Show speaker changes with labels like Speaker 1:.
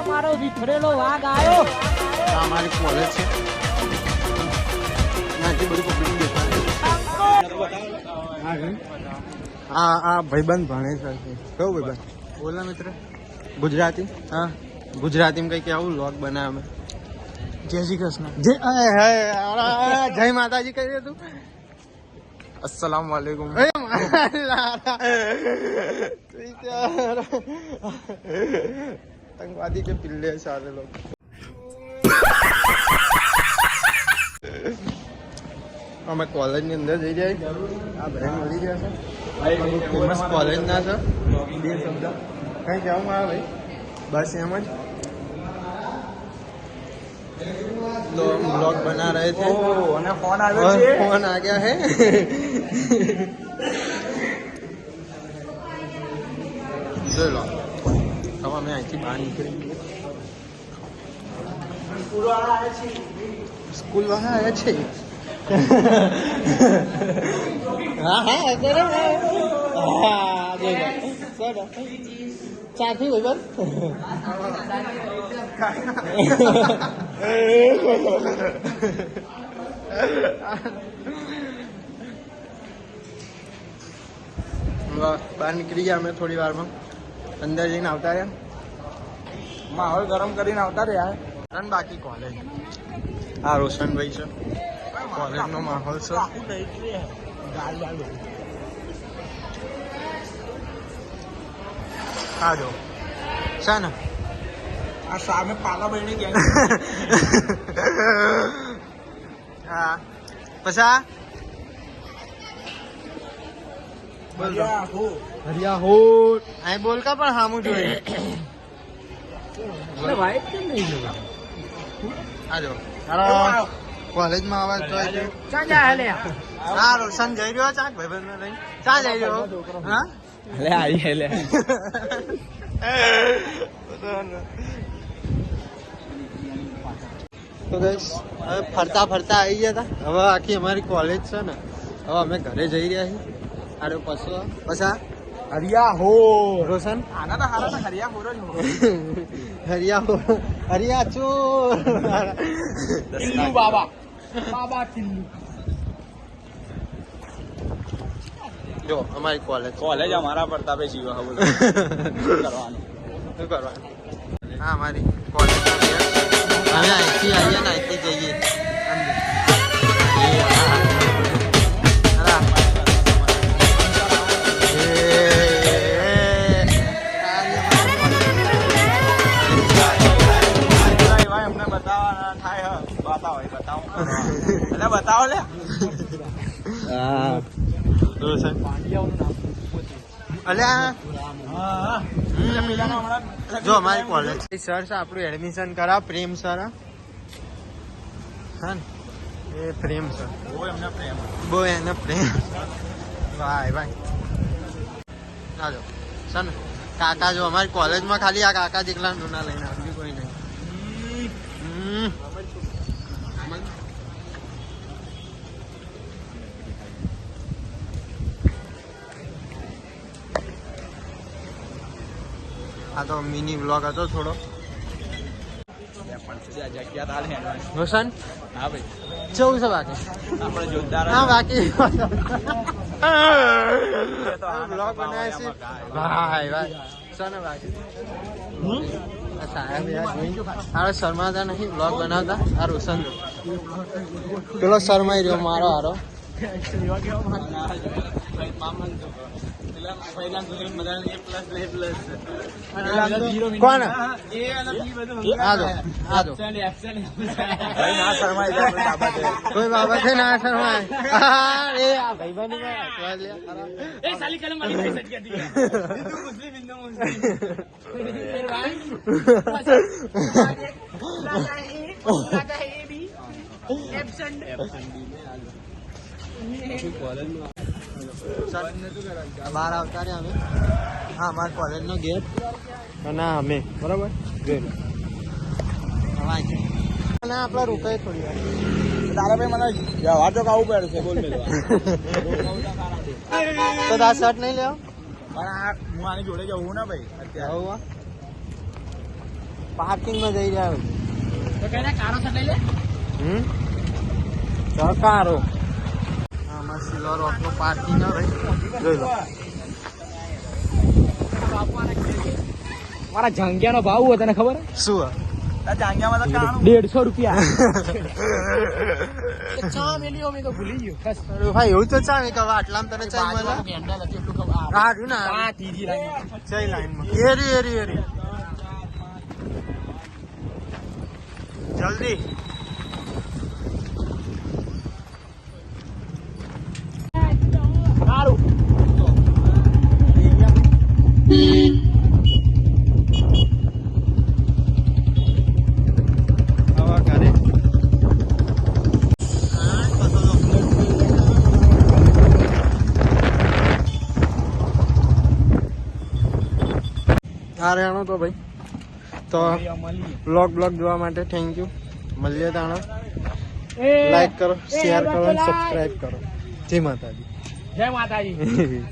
Speaker 1: મારો વિખરેલો વાઘ આવ્યો.
Speaker 2: અમારી કોલેજ છે. આ ભાઈબંધ ભણે છે. કયું ભાઈબંધ? બોલા મિત્ર. ગુજરાતી. હા, ગુજરાતીમાં કઈ કેવું વ્લોગ બનાવે અમે.
Speaker 1: જય શ્રી કૃષ્ણ.
Speaker 2: જય માતાજી કહી તું. अस्सलाम वालेकुम. आतंकवादी के पिल्ले सारे लोग. અમે કોલેજ ની અંદર જઈ જાય. આ બહેન મળી ગયા છે. ફેમસ કોલેજ ના છે. બે શબ્દ કઈ કહેવું આવે ભાઈ? બસ એમ જ. तो हम ब्लॉग बना रहे थे और फोन आ गया है. चलो अब हमें અહીંથી બહાર નીકળીએ. स्कूल वाला आया છે. हाँ हाँ सर चाची भाई बस બહાર નીકળી ગયા અમે થોડી વારમાં. અંદર જઈને આવતા રહ્યા. માહોલ ગરમ કરીને આવતા રહ્યા. અને બાકી કોલેજ. આ રોશનભાઈ છે. કોલેજનો માહોલ છે. આ જો છે ને આ સામે પાલા બની ગયા. હા પછી હરિયા હો અહીં બોલ કા પણ હામું જોઈએ. આજો કોલેજમાં આવાજ તો હા રોશન જઈ રહ્યો. ચાક ભાઈબંધ ને લઈને ચા જઈ રહ્યો. હા લે આવી લે. તો ગાઈસ હવે ફરતા ફરતા આવી ગયા હતા. હવે આખી અમારી કોલેજ છે ને. હવે અમે ઘરે જઈ રહ્યા છીએ. આડો પછા હરિયા હો રોશન. આના તો હારા હરિયા હોર જ હો. હરિયા હો હરિયા ચોર. ટિલ્લુ બાબા બાબા ટિલ્લુ. જો અમારી કોલેજ અમારા પ્રતાપે જીવા બોલો. કરવાનું શું કરવાનું? હા અમારી કોલેજ અમે અહીંથી આવીએ ને અહીંથી જઈએ. અમને બતાવવાના થાય. બતાવો એટલે બતાવો લે. હા જો અમારી કોલેજ સર છે આપણું એડમિશન કરા. પ્રેમ સર હા ને એ પ્રેમ સર બહુ એને પ્રેમ. ભાઈ ભાઈ ચાલો સર ને કાકા જો અમારી કોલેજમાં ખાલી આ કાકા જેટલા નોના લઈને આવ્યું કોઈ નહીં. આ તો મિની બ્લોગ હતો થોડો. રોશન હા ભાઈ કેવું છે બાકી? આપણે જોરદાર. હા બાકી બ્લોગ બનાવે છે ભાઈ ભાઈ. સને બાકી સાહેબ શર્માતા નહીં બ્લોગ બનાવતા. આ રોશન પેલો શર્માઈ રહ્યો મારો હારો. કોણ કોઈ બાબતે ના શરમાય. બહાર આવતા રહ્યા અમે. હા અમારા કોલેજ નો ગેટ અને અમે બરાબર ગેટ. આપડે રોકાય થોડી વાર.
Speaker 3: તારા ભાઈ મને વ્યવહાર તો ખાવું પડશે બોલ
Speaker 2: તો તાર શર્ટ નહીં લેવો
Speaker 3: પણ આ હું આની જોડે જવું ને ભાઈ અત્યારે
Speaker 2: પાર્કિંગમાં જઈ રહ્યા
Speaker 1: તો કઈ કારો છે લઈ લે
Speaker 2: સહકારો આમાં સિલ્વર રોકનું પાર્કિંગ આવે જોઈ લો
Speaker 1: મારા જંગિયાનો ભાવ હોય તને ખબર
Speaker 2: શું
Speaker 3: આ જાંગિયામાં તો કાણું
Speaker 1: 150 રૂપિયા ચા મેલ્યો મેં તો ભૂલી ગયો બસ
Speaker 2: અરે ભાઈ એવું તો ચાલે કે હવે આટલામાં તને ચા મળે
Speaker 1: ગેંડા નથી એટલું ખબર
Speaker 2: હા રહ્યું ને
Speaker 1: આ ત્રીજી લાઈન
Speaker 2: ચઈ લાઈનમાં એરી જલ્દી
Speaker 1: સારું
Speaker 2: હવા કરે આ રહેવાનો તો ભાઈ તો બ્લોગ જોવા માટે થેન્ક યુ મળીએ તાણા લાઈક કરો શેર કરો અને સબસ્ક્રાઇબ કરો જય માતાજી
Speaker 1: જય માતાજી